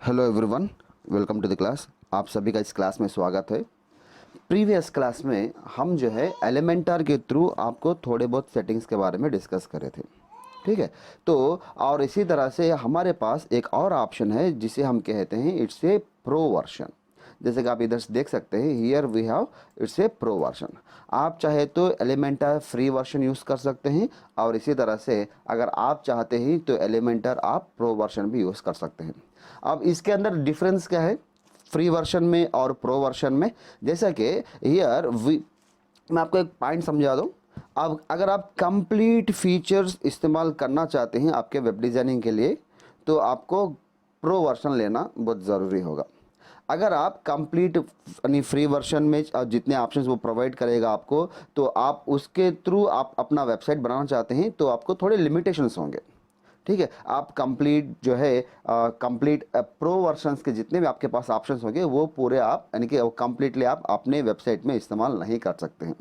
Hello everyone, welcome to the class. आप सभी का इस क्लास में स्वागत है। प्रीवियस क्लास में हम जो है एलिमेंटर के थ्रू आपको थोड़े बहुत सेटिंग्स के बारे में डिस्कस करे थे, ठीक है। तो और इसी तरह से हमारे पास एक और ऑप्शन है जिसे हम कहते हैं इट्स ए प्रो वर्जन। जैसे कि आप इधर से देख सकते हैं, here we have it's a pro version. आप चाहे तो एलिमेंटर फ्री वर्जन यूज़ कर सकते हैं, और इसी तरह से अगर आप चाहते हैं तो एलिमेंटर आप प्रो वर्जन भी यूज़ कर सकते हैं। अब इसके अंदर डिफरेंस क्या है फ्री वर्जन में और प्रो वर्जन में? जैसा कि हियर वी, मैं आपको एक पॉइंट समझा दूँ। अब अगर आप कंप्लीट फीचर्स इस्तेमाल करना चाहते हैं आपके वेब डिज़ाइनिंग के लिए, तो आपको प्रो वर्जन लेना बहुत ज़रूरी होगा। अगर आप कंप्लीट यानी फ्री वर्जन में जितने ऑप्शंस वो प्रोवाइड करेगा आपको, तो आप उसके थ्रू आप अपना वेबसाइट बनाना चाहते हैं तो आपको थोड़े लिमिटेशंस होंगे, ठीक है। आप कंप्लीट जो है कंप्लीट प्रो वर्जन्स के जितने भी आपके पास ऑप्शंस होंगे वो पूरे आप यानी कि कंप्लीटली आप अपने वेबसाइट में इस्तेमाल नहीं कर सकते हैं।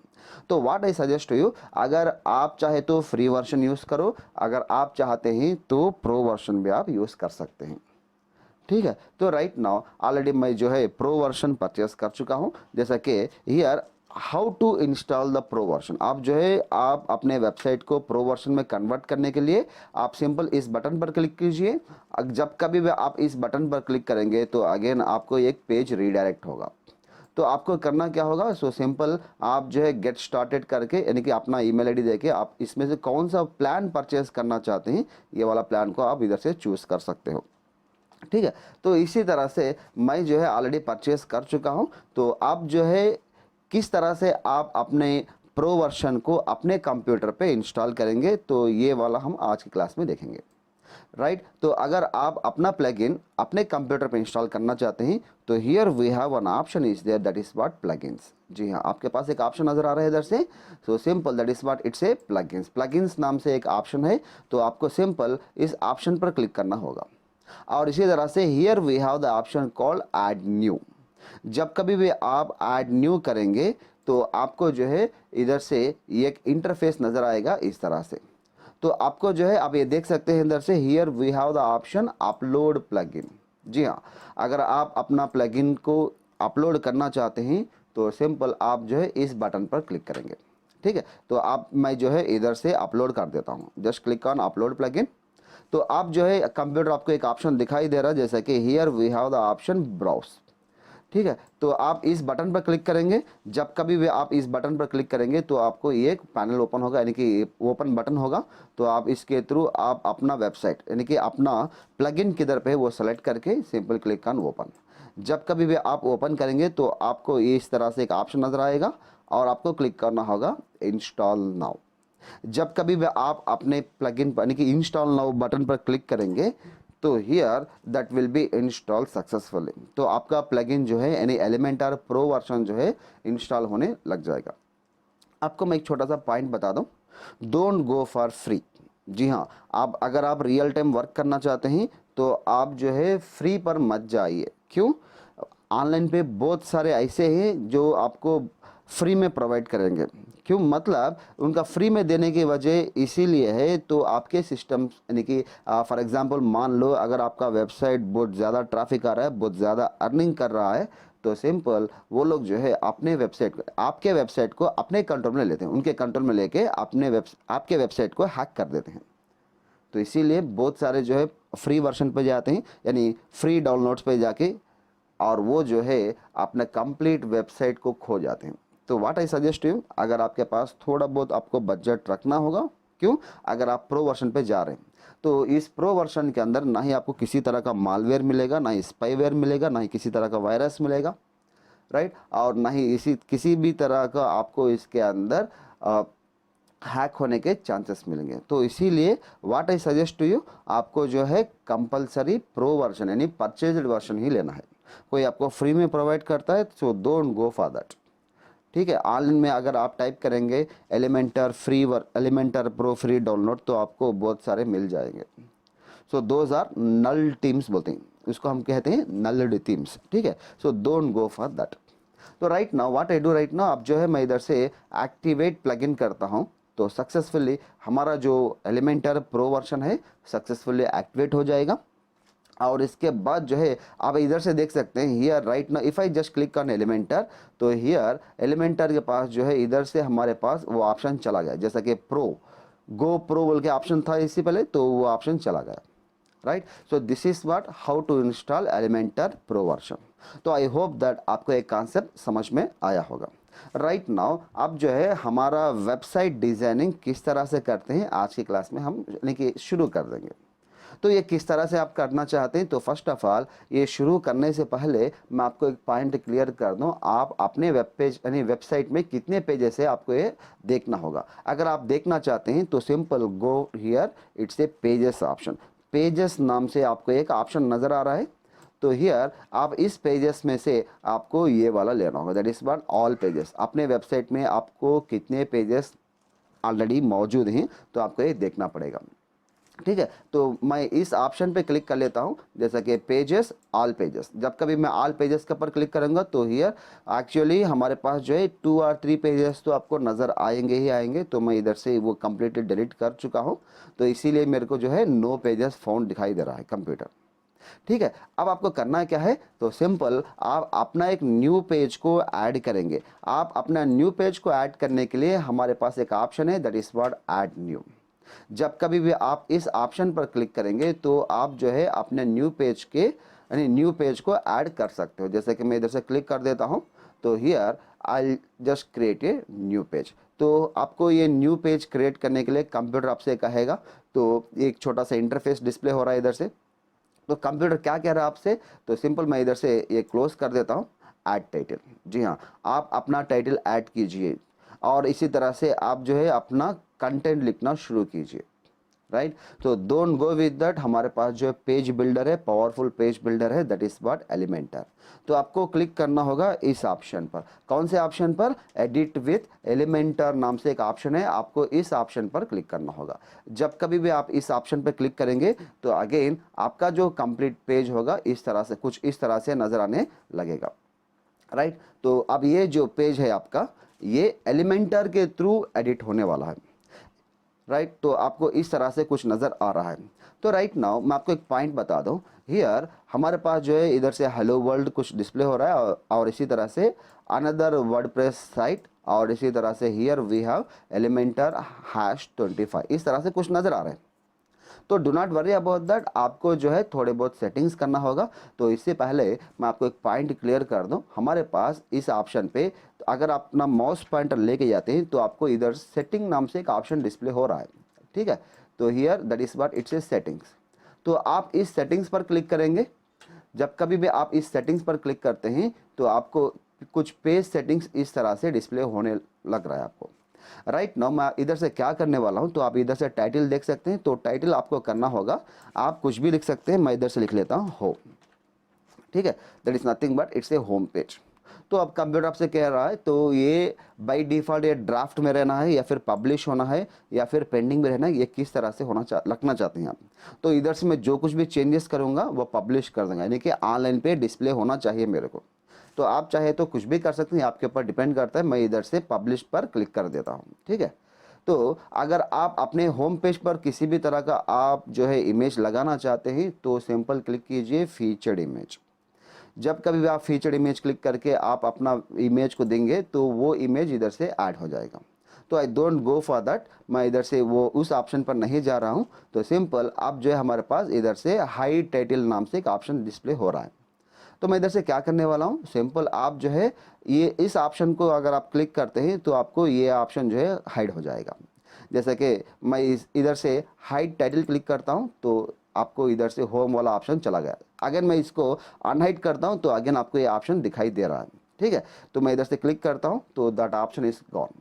तो what I suggest to you, अगर आप चाहे तो फ्री वर्जन यूज़ करो, अगर आप चाहते हैं तो प्रो वर्जन भी आप यूज़ कर सकते हैं, ठीक है। तो राइट नाउ ऑलरेडी मैं जो है प्रो वर्जन परचेस कर चुका हूँ। जैसा कि here how to install the pro version, आप जो है आप अपने वेबसाइट को प्रो वर्जन में कन्वर्ट करने के लिए आप सिंपल इस बटन पर क्लिक कीजिए। जब कभी भी आप इस बटन पर क्लिक करेंगे तो अगेन आपको एक पेज रीडायरेक्ट होगा। तो आपको करना क्या होगा, सो सिंपल आप जो है गेट स्टार्टेड करके यानी कि अपना ईमेल आईडी देके आप इसमें से कौन सा प्लान परचेज करना चाहते हैं, ये वाला प्लान को आप इधर से चूज़ कर सकते हो, ठीक है। तो इसी तरह से मैं जो है ऑलरेडी परचेस कर चुका हूं। तो आप जो है किस तरह से आप अपने प्रो वर्जन को अपने कंप्यूटर पे इंस्टॉल करेंगे, तो ये वाला हम आज की क्लास में देखेंगे, राइट। तो अगर आप अपना प्लगइन अपने कंप्यूटर पे इंस्टॉल करना चाहते हैं तो here we have one option is there, that is what plugins. जी हाँ, आपके पास एक ऑप्शन नजर आ रहा है इधर से। So simple that is what it's A plugins. Plugins नाम से एक ऑप्शन है, तो आपको सिंपल इस ऑप्शन पर क्लिक करना होगा। और इसी तरह से here we have the option called add new. जब कभी भी आप ऐड न्यू करेंगे तो आपको जो है इधर से एक इंटरफेस नज़र आएगा इस तरह से। तो आपको जो है आप ये देख सकते हैं इधर से, here we have the option upload plugin. जी हाँ, अगर आप अपना प्लगइन को अपलोड करना चाहते हैं तो सिंपल आप जो है इस बटन पर क्लिक करेंगे, ठीक है। तो आप मैं जो है इधर से अपलोड कर देता हूँ, just click on upload plugin. तो आप जो है कंप्यूटर आपको एक ऑप्शन दिखाई दे रहा है, जैसा कि here we have the option browse, ठीक है। तो आप इस बटन पर क्लिक करेंगे। जब कभी भी आप इस बटन पर क्लिक करेंगे तो आपको एक पैनल ओपन होगा, यानी कि ओपन बटन होगा। तो आप इसके थ्रू आप अपना वेबसाइट यानी कि अपना प्लगइन किधर पे है वो सेलेक्ट करके सिंपल क्लिक ऑन ओपन। जब कभी भी आप ओपन करेंगे तो आपको इस तरह से एक ऑप्शन नज़र आएगा और आपको क्लिक करना होगा इंस्टॉल नाउ। जब कभी भी आप अपने प्लगइन पर यानी कि इंस्टॉल नाउ बटन पर क्लिक करेंगे तो here that will be install successfully. तो आपका प्लगइन जो है यानी एलिमेंटर प्रो वर्जन जो है इंस्टॉल होने लग जाएगा। आपको मैं एक छोटा सा पॉइंट बता दूं, डोंट गो फॉर फ्री। जी हाँ, आप अगर आप रियल टाइम वर्क करना चाहते हैं तो आप जो है फ्री पर मत जाइए। क्यों? ऑनलाइन पे बहुत सारे ऐसे हैं जो आपको फ्री में प्रोवाइड करेंगे। क्यों? मतलब उनका फ्री में देने की वजह इसीलिए है, तो आपके सिस्टम यानी कि फॉर एग्जांपल मान लो अगर आपका वेबसाइट बहुत ज़्यादा ट्रैफिक आ रहा है, बहुत ज़्यादा अर्निंग कर रहा है, तो सिंपल वो लोग जो है अपने वेबसाइट आपके वेबसाइट को अपने कंट्रोल में लेते हैं, उनके कंट्रोल में लेके आपके वेबसाइट को हैक कर देते हैं। तो इसीलिए बहुत सारे जो है फ्री वर्जन पे जाते हैं, यानी फ्री डाउनलोड्स पे जाके, और वो जो है अपना कंप्लीट वेबसाइट को खो जाते हैं। तो व्हाट आई सजेस्ट यू, अगर आपके पास थोड़ा बहुत आपको बजट रखना होगा, क्यों, अगर आप प्रो वर्जन पे जा रहे हैं तो इस प्रो वर्जन के अंदर ना ही आपको किसी तरह का मालवेयर मिलेगा, ना ही स्पाईवेयर मिलेगा, ना ही किसी तरह का वायरस मिलेगा, राइट। और ना ही इसी किसी भी तरह का आपको इसके अंदर हैक होने के चांसेस मिलेंगे। तो इसीलिए what I suggest to you, आपको जो है कंपलसरी प्रो वर्जन यानी परचेज्ड वर्जन ही लेना है। कोई आपको फ्री में प्रोवाइड करता है so don't go for that, ठीक है। ऑनलाइन में अगर आप टाइप करेंगे एलिमेंटर प्रो फ्री डाउनलोड तो आपको बहुत सारे मिल जाएंगे। So those are null teams बोलते हैं, उसको हम कहते हैं नल्ड टीम्स, ठीक है। So don't go for that. तो right now what I do right now, अब जो है मैं इधर से एक्टिवेट प्लगइन करता हूँ, तो सक्सेसफुली हमारा जो एलिमेंटर प्रो वर्जन है सक्सेसफुली एक्टिवेट हो जाएगा। और इसके बाद जो है आप इधर से देख सकते हैं हियर राइट ना, if I just click on Elementor, तो हियर एलिमेंटर के पास जो है इधर से हमारे पास वो ऑप्शन चला गया, जैसा कि प्रो, गो प्रो बोल के ऑप्शन था इससे पहले, तो वो ऑप्शन चला गया, right. So this is what how to install Elementor pro version. तो आई होप दैट आपको एक कॉन्सेप्ट समझ में आया होगा। राइट नाउ अब जो है हमारा वेबसाइट डिज़ाइनिंग किस तरह से करते हैं आज की क्लास में हम यानी कि शुरू कर देंगे। तो ये किस तरह से आप करना चाहते हैं, तो फर्स्ट ऑफ ऑल ये शुरू करने से पहले मैं आपको एक पॉइंट क्लियर कर दूं, आप अपने वेब पेज यानी वेबसाइट में कितने पेजेस है आपको ये देखना होगा। अगर आप देखना चाहते हैं तो simple go here, it's a pages option, pages नाम से आपको एक ऑप्शन नज़र आ रहा है। तो हियर आप इस पेजेस में से आपको ये वाला लेना होगा, that is what all pages. अपने वेबसाइट में आपको कितने पेजेस ऑलरेडी मौजूद हैं तो आपको ये देखना पड़ेगा, ठीक है। तो मैं इस ऑप्शन पे क्लिक कर लेता हूँ, जैसा कि पेजेस, ऑल पेजेस। जब कभी मैं ऑल पेजेस के ऊपर क्लिक करूँगा तो हियर एक्चुअली हमारे पास जो है 2 और 3 पेजेस तो आपको नज़र आएंगे ही आएंगे। तो मैं इधर से वो कम्प्लीटली डिलीट कर चुका हूँ, तो इसीलिए मेरे को जो है नो पेजेस फाउंड दिखाई दे रहा है कंप्यूटर, ठीक है। अब आपको करना क्या है, तो सिंपल आप अपना एक न्यू पेज को ऐड करेंगे। आप अपना न्यू पेज को ऐड करने के लिए हमारे पास एक ऑप्शन है, that is what add new. जब कभी भी आप इस ऑप्शन पर क्लिक करेंगे तो आप जो है अपने न्यू पेज के यानी न्यू पेज को ऐड कर सकते हो। जैसे कि मैं इधर से क्लिक कर देता हूँ, तो here I just create a new page. तो आपको ये न्यू पेज क्रिएट करने के लिए कंप्यूटर आपसे कहेगा, तो एक छोटा सा इंटरफेस डिस्प्ले हो रहा है इधर से। तो कंप्यूटर क्या कह रहा है आपसे, तो सिंपल मैं इधर से ये क्लोज कर देता हूँ, ऐड टाइटल। जी हाँ, आप अपना टाइटल ऐड कीजिए और इसी तरह से आप जो है अपना कंटेंट लिखना शुरू कीजिए, राइट। तो डोंट गो विद दैट, हमारे पास जो है पेज बिल्डर है, पावरफुल पेज बिल्डर है, दैट इज व्हाट एलिमेंटर। तो आपको क्लिक करना होगा इस ऑप्शन पर। कौन से ऑप्शन पर, एडिट विथ एलिमेंटर नाम से एक ऑप्शन है, आपको इस ऑप्शन पर क्लिक करना होगा। जब कभी भी आप इस ऑप्शन पर क्लिक करेंगे तो अगेन आपका जो कंप्लीट पेज होगा इस तरह से कुछ इस तरह से नजर आने लगेगा, राइट। तो अब ये जो पेज है आपका ये एलिमेंटर के थ्रू एडिट होने वाला है, राइट। तो आपको इस तरह से कुछ नज़र आ रहा है। तो राइट नाउ मैं आपको एक पॉइंट बता दूं, हियर हमारे पास जो है इधर से हेलो वर्ल्ड कुछ डिस्प्ले हो रहा है और इसी तरह से अनदर वर्डप्रेस साइट, और इसी तरह से हियर वी हैव एलिमेंटर #25, इस तरह से कुछ नज़र आ रहा है। तो do not worry about that, आपको जो है थोड़े बहुत सेटिंग्स करना होगा। तो इससे पहले मैं आपको एक पॉइंट क्लियर कर दूं, हमारे पास इस ऑप्शन पे अगर आप अपना माउस पॉइंटर लेके जाते हैं तो आपको इधर सेटिंग नाम से एक ऑप्शन डिस्प्ले हो रहा है, ठीक है। तो here that is what it's A settings. तो आप इस सेटिंग्स पर क्लिक करेंगे। जब कभी भी आप इस सेटिंग्स पर क्लिक करते हैं तो आपको कुछ पेज सेटिंग्स इस तरह से डिस्प्ले होने लग रहा है आपको, राइट नाउ मैं इधर से क्या करने वाला हूं, तो आप इधर से टाइटल देख सकते हैं। तो टाइटल आपको करना होगा, आप कुछ भी लिख सकते हैं, मैं इधर से लिख लेता हूं होम, ठीक है। That is nothing but it's a home page. तो अब कंप्यूटर आपसे कह रहा है, तो ये बाय डिफ़ॉल्ट ये ड्राफ्ट में रहना है या फिर पब्लिश होना है या फिर पेंडिंग में रहना है, ये किस तरह से रखना चाहते हैं आप। तो इधर से मैं जो कुछ भी चेंजेस करूँगा वो पब्लिश कर दूँगा, यानी कि ऑनलाइन पे डिस्प्ले होना चाहिए मेरे को। तो आप चाहे तो कुछ भी कर सकते हैं, आपके ऊपर डिपेंड करता है। मैं इधर से पब्लिश पर क्लिक कर देता हूँ, ठीक है। तो अगर आप अपने होम पेज पर किसी भी तरह का आप जो है इमेज लगाना चाहते हैं तो सिंपल क्लिक कीजिए फीचर्ड इमेज। जब कभी भी आप फीचर्ड इमेज क्लिक करके आप अपना इमेज को देंगे तो वो इमेज इधर से ऐड हो जाएगा। तो I don't go for that, मैं इधर से वो उस ऑप्शन पर नहीं जा रहा हूँ। तो सिंपल आप जो है हमारे पास इधर से हाइड टाइटल नाम से एक ऑप्शन डिस्प्ले हो रहा है। तो मैं इधर से क्या करने वाला हूँ, सिंपल आप जो है ये इस ऑप्शन को अगर आप क्लिक करते हैं तो आपको ये ऑप्शन जो है हाइड हो जाएगा। जैसे कि मैं इधर से हाइड टाइटल क्लिक करता हूँ तो आपको इधर से होम वाला ऑप्शन चला गया। अगर मैं इसको अनहाइड करता हूँ तो अगेन आपको ये ऑप्शन दिखाई दे रहा है, ठीक है। तो मैं इधर से क्लिक करता हूँ तो दैट ऑप्शन इज गॉन।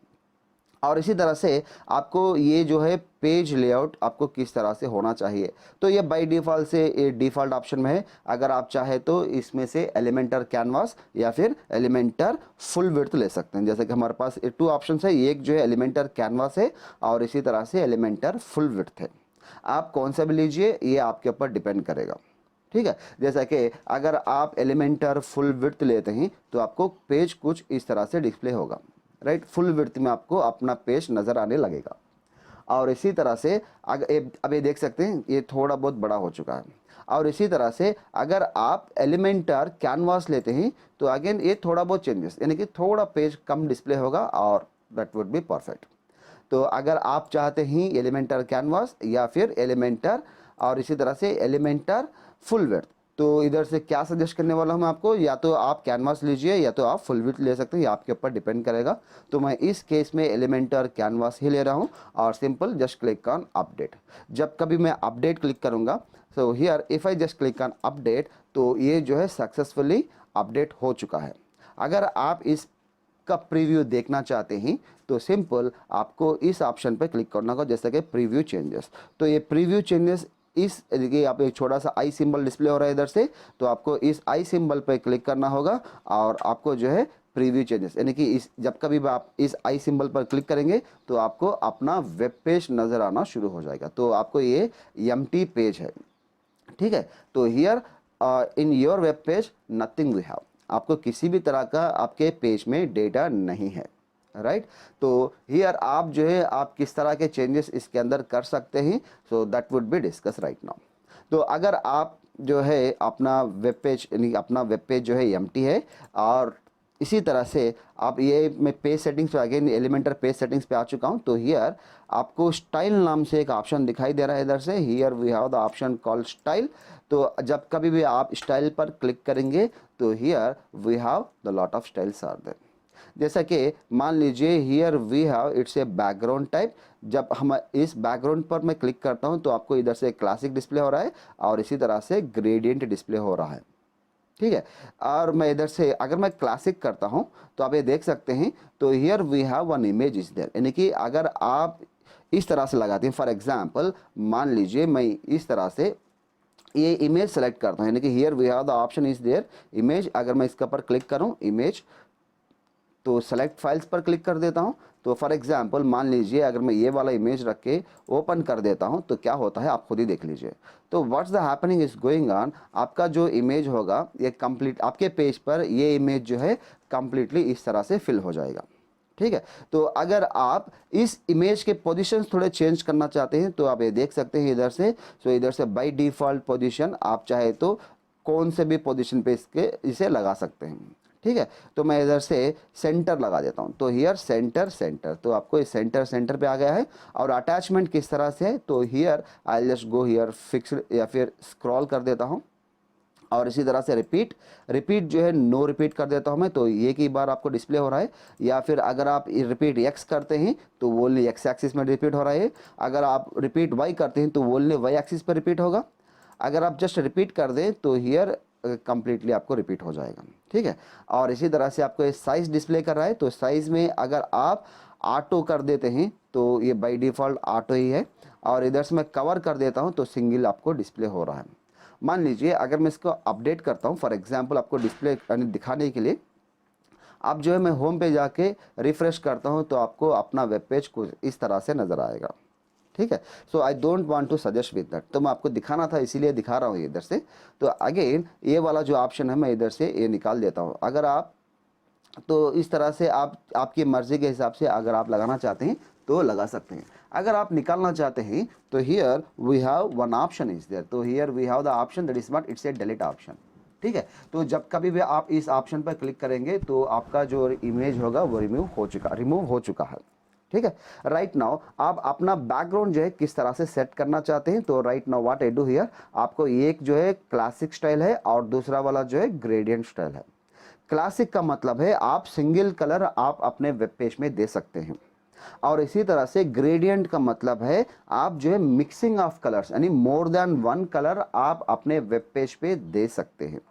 और इसी तरह से आपको ये जो है पेज लेआउट आपको किस तरह से होना चाहिए, तो ये बाय डिफ़ॉल्ट से ये डिफ़ॉल्ट ऑप्शन में है। अगर आप चाहे तो इसमें से एलिमेंटर कैनवास या फिर एलिमेंटर फुल विड्थ ले सकते हैं। जैसे कि हमारे पास 2 ऑप्शन है, एक जो है एलिमेंटर कैनवास है और इसी तरह से एलिमेंटर फुल विड्थ है। आप कौन सा भी लीजिए, ये आपके ऊपर डिपेंड करेगा, ठीक है। जैसा कि अगर आप एलिमेंटर फुल विड्थ लेते हैं तो आपको पेज कुछ इस तरह से डिस्प्ले होगा, राइट। फुल विड्थ में आपको अपना पेज नज़र आने लगेगा। और इसी तरह से अब ये देख सकते हैं ये थोड़ा बहुत बड़ा हो चुका है। और इसी तरह से अगर आप एलिमेंटर कैनवास लेते हैं तो अगेन ये थोड़ा बहुत चेंजेस, यानी कि थोड़ा पेज कम डिस्प्ले होगा और दैट वुड बी परफेक्ट। तो अगर आप चाहते हैं एलिमेंटर कैनवास या फिर एलिमेंटर और इसी तरह से एलिमेंटर फुल विड्थ, तो इधर से क्या सजेस्ट करने वाला हूँ आपको, या तो आप कैनवास लीजिए या तो आप फुल विड्थ ले सकते हैं, ये आपके ऊपर डिपेंड करेगा। तो मैं इस केस में एलिमेंटर कैनवास ही ले रहा हूँ और simple just click on update. जब कभी मैं अपडेट क्लिक करूँगा, so here if I just click on update, तो ये जो है सक्सेसफुली अपडेट हो चुका है। अगर आप इस का प्रीव्यू देखना चाहते हैं तो सिंपल आपको इस ऑप्शन पर क्लिक करना होगा, जैसे कि प्रीव्यू चेंजेस। तो ये प्रीव्यू चेंजेस इस देखिए आप एक छोटा सा आई सिंबल डिस्प्ले हो रहा है इधर से, तो आपको इस आई सिंबल पर क्लिक करना होगा और आपको जो है प्रीव्यू चेंजेस, यानी कि इस जब कभी भी आप इस आई सिंबल पर क्लिक करेंगे तो आपको अपना वेब पेज नज़र आना शुरू हो जाएगा। तो आपको ये एम्प्टी पेज है, ठीक है। तो here in your web page nothing we have, आपको किसी भी तरह का आपके पेज में डेटा नहीं है, राइट। तो हियर आप जो है आप किस तरह के चेंजेस इसके अंदर कर सकते हैं, so that would be discuss right now. तो अगर आप जो है अपना वेब पेज, यानी अपना वेब पेज जो है एम्प्टी है और इसी तरह से आप ये मैं पेज सेटिंग्स पे अगेन एलिमेंटर पेज सेटिंग्स पे आ चुका हूँ। तो हियर आपको स्टाइल नाम से एक ऑप्शन दिखाई दे रहा है इधर से, here we have the option called style. तो जब कभी भी आप स्टाइल पर क्लिक करेंगे तो here we have the lot of styles are there. जैसा कि मान लीजिए here we have it's a background type, जब हम इस बैकग्राउंड पर मैं क्लिक करता हूं तो आपको इधर से क्लासिक डिस्प्ले हो रहा है और इसी तरह से ग्रेडियंट डिस्प्ले हो रहा है, ठीक है। और मैं इधर से अगर मैं क्लासिक करता हूं तो आप ये देख सकते हैं, तो here we have one image is there, यानी कि अगर आप इस तरह से लगाते हैं, फॉर एग्जांपल मान लीजिए मैं इस तरह से ये इमेज सेलेक्ट करता हूं, यानी कि here we have the option is there image. अगर मैं इसके ऊपर क्लिक करूं इमेज, तो सेलेक्ट फाइल्स पर क्लिक कर देता हूं। तो फॉर एग्जांपल मान लीजिए अगर मैं ये वाला इमेज रख के ओपन कर देता हूं तो क्या होता है आप खुद ही देख लीजिए। तो what's the happening is going on, आपका जो इमेज होगा ये कंप्लीट आपके पेज पर ये इमेज जो है कंप्लीटली इस तरह से फिल हो जाएगा, ठीक है। तो अगर आप इस इमेज के पोजीशंस थोड़े चेंज करना चाहते हैं तो आप ये देख सकते हैं इधर से। सो इधर से बाय डिफ़ॉल्ट पोजीशन आप चाहे तो कौन से भी पोजीशन पे इसे लगा सकते हैं, ठीक है। तो मैं इधर से सेंटर लगा देता हूं, तो हियर सेंटर सेंटर, तो आपको इस सेंटर सेंटर पे आ गया है। और अटैचमेंट किस तरह से है, तो here I just go here fixed या फिर स्क्रॉल कर देता हूं और इसी तरह से रिपीट रिपीट जो है नो रिपीट कर देता हूं मैं, तो एक ही बार आपको डिस्प्ले हो रहा है। या फिर अगर आप रिपीट एक्स करते हैं तो वोल्ली एक्स एक्सिस में रिपीट हो रहा है, अगर आप रिपीट वाई करते हैं तो वोल्ली वाई एक्सिस पर रिपीट होगा। अगर आप जस्ट रिपीट कर दें तो हियर कंप्लीटली आपको रिपीट हो जाएगा, ठीक है। और इसी तरह से आपको साइज डिस्प्ले कर रहा है, तो साइज में अगर आप ऑटो कर देते हैं तो ये बाय डिफ़ॉल्ट ऑटो ही है, और इधर से मैं कवर कर देता हूं तो सिंगल आपको डिस्प्ले हो रहा है। मान लीजिए अगर मैं इसको अपडेट करता हूं, फॉर एग्जांपल आपको डिस्प्ले दिखाने के लिए, अब जो है मैं होम पे जाके रिफ्रेश करता हूं तो आपको अपना वेब पेज कुछ इस तरह से नज़र आएगा, ठीक है। So I don't want to suggest with that, तो मैं आपको दिखाना था इसीलिए दिखा रहा हूँ इधर से। तो अगेन ये वाला जो ऑप्शन है मैं इधर से ये निकाल देता हूँ। अगर आप तो इस तरह से आप आपकी मर्ज़ी के हिसाब से अगर आप लगाना चाहते हैं तो लगा सकते हैं। अगर आप निकालना चाहते हैं तो here we have one option is there, तो here we have the option that is not it's a delete option, ठीक है। तो जब कभी भी आप इस ऑप्शन पर क्लिक करेंगे तो आपका जो इमेज होगा वो रिमूव हो चुका है, ठीक है। राइट नाउ आप अपना बैकग्राउंड जो है किस तरह से सेट करना चाहते हैं, तो right now what I do here, आपको एक जो है क्लासिक स्टाइल है और दूसरा वाला जो है ग्रेडियंट स्टाइल है। क्लासिक का मतलब है आप सिंगल कलर आप अपने वेब पेज में दे सकते हैं, और इसी तरह से ग्रेडियंट का मतलब है आप जो है मिक्सिंग ऑफ कलर्स, यानी मोर देन वन कलर आप अपने वेब पेज पे दे सकते हैं,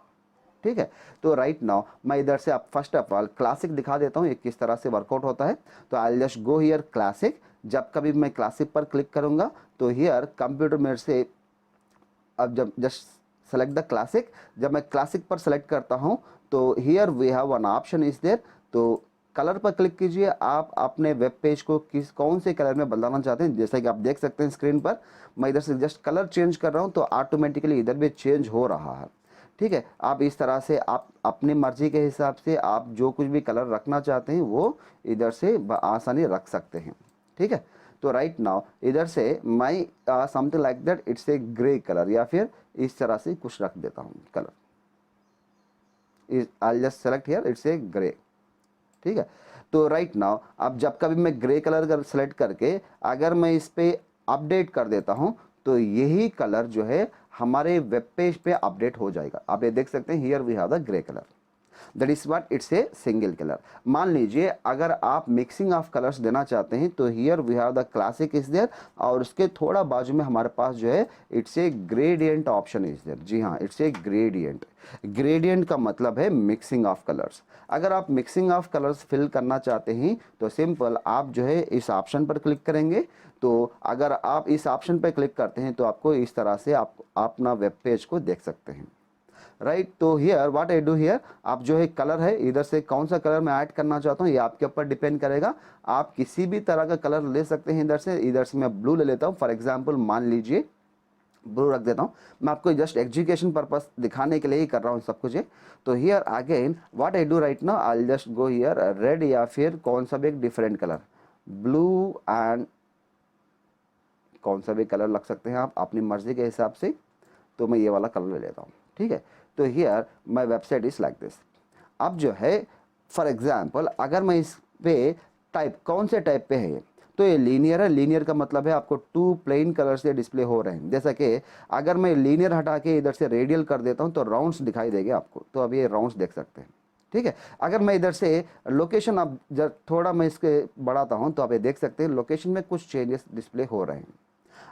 ठीक है। तो राइट नाउ मैं इधर से आप फर्स्ट ऑफ ऑल क्लासिक दिखा देता हूँ ये किस तरह से वर्कआउट होता है। तो I just go here classic, जब कभी मैं क्लासिक पर क्लिक करूंगा तो हियर कंप्यूटर मेरे से अब जब जस्ट सेलेक्ट द क्लासिक, जब मैं क्लासिक पर सेलेक्ट करता हूं तो here we have one option is there, तो कलर पर क्लिक कीजिए, आप अपने वेब पेज को कौन से कलर में बदलना चाहते हैं। जैसा कि आप देख सकते हैं स्क्रीन पर मैं इधर से जस्ट कलर चेंज कर रहा हूं तो ऑटोमेटिकली इधर भी चेंज हो रहा है, ठीक है। आप इस तरह से आप अपनी मर्जी के हिसाब से आप जो कुछ भी कलर रखना चाहते हैं वो इधर से आसानी रख सकते हैं, ठीक है। तो राइट नाउ इधर से मैं something like that it's a grey colour, या फिर इस तरह से कुछ रख देता हूँ colour, I just select here it's a grey. ठीक है, तो राइट नाउ अब जब कभी मैं ग्रे कलर कर सेलेक्ट करके अगर मैं इस पे अपडेट कर देता हूं तो यही कलर जो है हमारे वेब पेज पे अपडेट हो जाएगा। आप ये देख सकते हैं, here we have the grey colour, that is what it's a single colour. मान लीजिए अगर आप मिक्सिंग ऑफ कलर्स देना चाहते हैं तो here we have the classic is there, और उसके थोड़ा बाजू में हमारे पास जो है it's a gradient option is there. जी हाँ, इट्स ए ग्रेडियंट। ग्रेडियंट का मतलब है मिक्सिंग ऑफ कलर्स। अगर आप मिक्सिंग ऑफ कलर्स फिल करना चाहते हैं तो सिंपल आप जो है इस ऑप्शन पर क्लिक करेंगे। तो अगर आप इस ऑप्शन पर क्लिक करते हैं तो आपको इस तरह से आप अपना वेब पेज को देख सकते हैं, राइट। तो here what I do here, आप जो है कलर है इधर से कौन सा कलर मैं ऐड करना चाहता हूँ ये आपके ऊपर डिपेंड करेगा। आप किसी भी तरह का कलर ले सकते हैं। इधर से मैं ब्लू ले लेता हूँ, फॉर एग्जांपल मान लीजिए ब्लू रख देता हूँ। मैं आपको जस्ट एजुकेशन पर्पस दिखाने के लिए ही कर रहा हूँ सब कुछ है। तो here again what I do right now, I just go here red, या फिर कौन सा भी एक डिफरेंट कलर, ब्लू एंड कौन सा भी कलर लग सकते हैं आप अपनी मर्जी के हिसाब से। तो मैं ये वाला कलर ले लेता हूँ, ठीक है। तो here my website is like this. अब जो है फॉर एग्जांपल अगर मैं इस पे टाइप कौन से टाइप पे है तो ये लीनियर है। लीनियर का मतलब है आपको टू प्लेन कलर से डिस्प्ले हो रहे हैं। जैसा कि अगर मैं लीनियर हटा के इधर से रेडियल कर देता हूँ तो राउंड्स दिखाई देंगे आपको। तो अब ये राउंड्स देख सकते हैं, ठीक है। अगर मैं इधर से लोकेशन अब जब थोड़ा मैं इसके बढ़ाता हूँ तो आप ये देख सकते हैं लोकेशन में कुछ चेंजेस डिस्प्ले हो रहे हैं।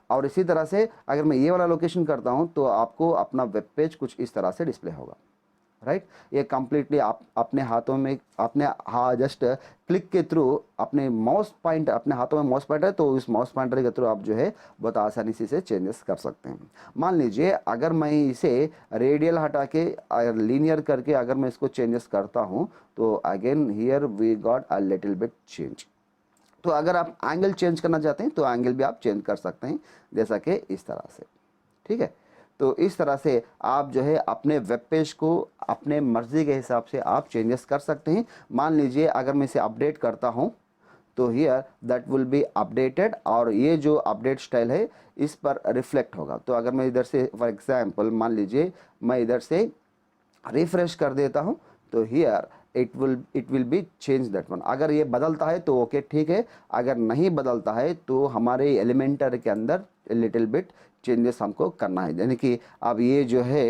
और इसी तरह से अगर मैं ये वाला लोकेशन करता हूं तो आपको अपना वेब पेज कुछ इस तरह से डिस्प्ले होगा, राइट। ये कंप्लीटली आप अपने हाथों में अपने जस्ट क्लिक के थ्रू अपने माउस पॉइंट, अपने हाथों में माउस पॉइंटर है तो उस माउस पॉइंटर के थ्रू आप जो है बहुत आसानी से इसे चेंजेस कर सकते हैं। मान लीजिए अगर मैं इसे रेडियल हटा के लीनियर करके अगर मैं इसको चेंजेस करता हूँ तो again here we got a little bit change. तो अगर आप एंगल चेंज करना चाहते हैं तो एंगल भी आप चेंज कर सकते हैं, जैसा कि इस तरह से, ठीक है। तो इस तरह से आप जो है अपने वेब पेज को अपने मर्जी के हिसाब से आप चेंजेस कर सकते हैं। मान लीजिए अगर मैं इसे अपडेट करता हूं तो here that will be updated, और ये जो अपडेट स्टाइल है इस पर रिफ्लेक्ट होगा। तो अगर मैं इधर से फॉर एग्जांपल मान लीजिए मैं इधर से रिफ्रेश कर देता हूं तो here it will be change that one. अगर ये बदलता है तो ओके ठीक है, अगर नहीं बदलता है तो हमारे एलिमेंटर के अंदर लिटिल बिट चेंजेस हमको करना है। यानी कि अब ये जो है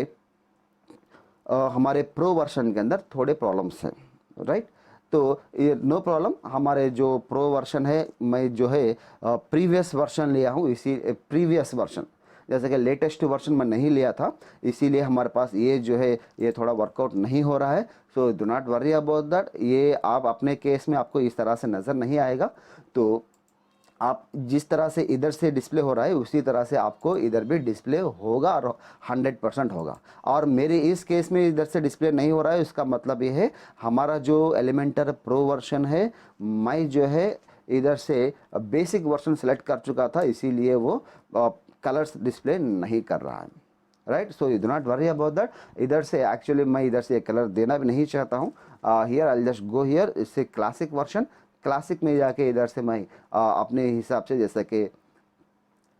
हमारे प्रो वर्जन के अंदर थोड़े प्रॉब्लम्स हैं, राइट। तो ये नो प्रॉब्लम, हमारे जो प्रो वर्जन है मैं जो है प्रीवियस वर्जन लिया हूँ, इसी प्रीवियस वर्जन जैसे कि लेटेस्ट वर्जन में नहीं लिया था, इसीलिए हमारे पास ये जो है ये थोड़ा वर्कआउट नहीं हो रहा है। So do not worry about that. ये आप अपने केस में आपको इस तरह से नज़र नहीं आएगा। तो आप जिस तरह से इधर से डिस्प्ले हो रहा है उसी तरह से आपको इधर भी डिस्प्ले होगा और 100% होगा। और मेरे इस केस में इधर से डिस्प्ले नहीं हो रहा है, इसका मतलब ये है हमारा जो एलिमेंटर प्रो वर्जन है मैं जो है इधर से बेसिक वर्जन सेलेक्ट कर चुका था, इसीलिए वो कलर्स डिस्प्ले नहीं कर रहा है, right. So you do not worry about that. इधर से एक्चुअली मैं इधर से कलर देना भी नहीं चाहता हूँ। Here I just go here, इससे क्लासिक वर्जन, क्लासिक में जाके इधर से मैं अपने हिसाब से जैसे कि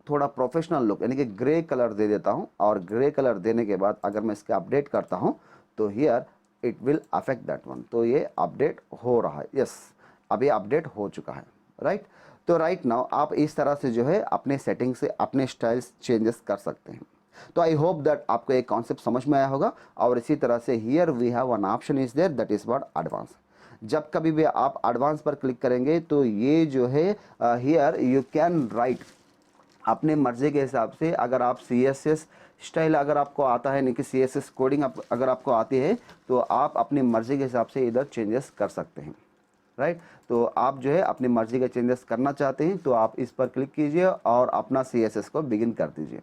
थोड़ा प्रोफेशनल लुक यानी कि ग्रे कलर दे देता हूँ। और ग्रे कलर देने के बाद अगर मैं इसके अपडेट करता हूँ तो here it will affect that one. तो ये अपडेट हो रहा है, यस अभी अपडेट हो चुका है, राइट। तो राइट नाउ आप इस तरह से जो है अपने सेटिंग से अपने स्टाइल्स चेंजेस कर सकते हैं। तो आई होप दैट आपको एक कॉन्सेप्ट समझ में आया होगा। और इसी तरह से here we have one option is there that is what advance. जब कभी भी आप एडवांस पर क्लिक करेंगे तो ये जो है हियर यू कैन राइट अपने मर्जी के हिसाब से। अगर आप CSS स्टाइल अगर आपको आता है, नहीं कि CSS कोडिंग अगर आपको आती है तो आप अपनी मर्जी के हिसाब से इधर चेंजेस कर सकते हैं, राइट। तो आप जो है अपनी मर्जी का चेंजेस करना चाहते हैं तो आप इस पर क्लिक कीजिए और अपना CSS को बिगिन कर दीजिए।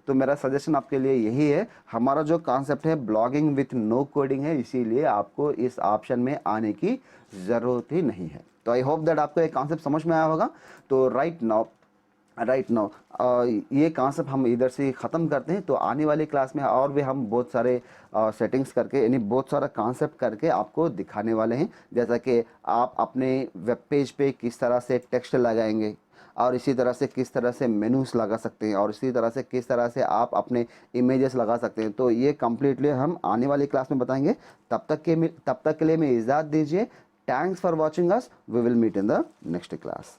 तो मेरा सजेशन आपके लिए यही है। हमारा जो कॉन्सेप्ट है ब्लॉगिंग विथ नो कोडिंग है, इसीलिए आपको इस ऑप्शन में आने की ज़रूरत ही नहीं है। तो आई होप दैट आपको एक कॉन्सेप्ट समझ में आया होगा। तो राइट नाउ ये कॉन्सेप्ट हम इधर से ख़त्म करते हैं। तो आने वाली क्लास में और भी हम बहुत सारे सेटिंग्स करके यानी बहुत सारा कॉन्सेप्ट करके आपको दिखाने वाले हैं। जैसा कि आप अपने वेब पेज पे किस तरह से टेक्स्ट लगाएंगे, और इसी तरह से किस तरह से मेनूस लगा सकते हैं, और इसी तरह से किस तरह से आप अपने इमेजेस लगा सकते हैं। तो ये कम्प्लीटली हम आने वाली क्लास में बताएंगे। तब तक के लिए मैं इजाज़त दीजिए। Thanks for watching us. We will meet in the next class.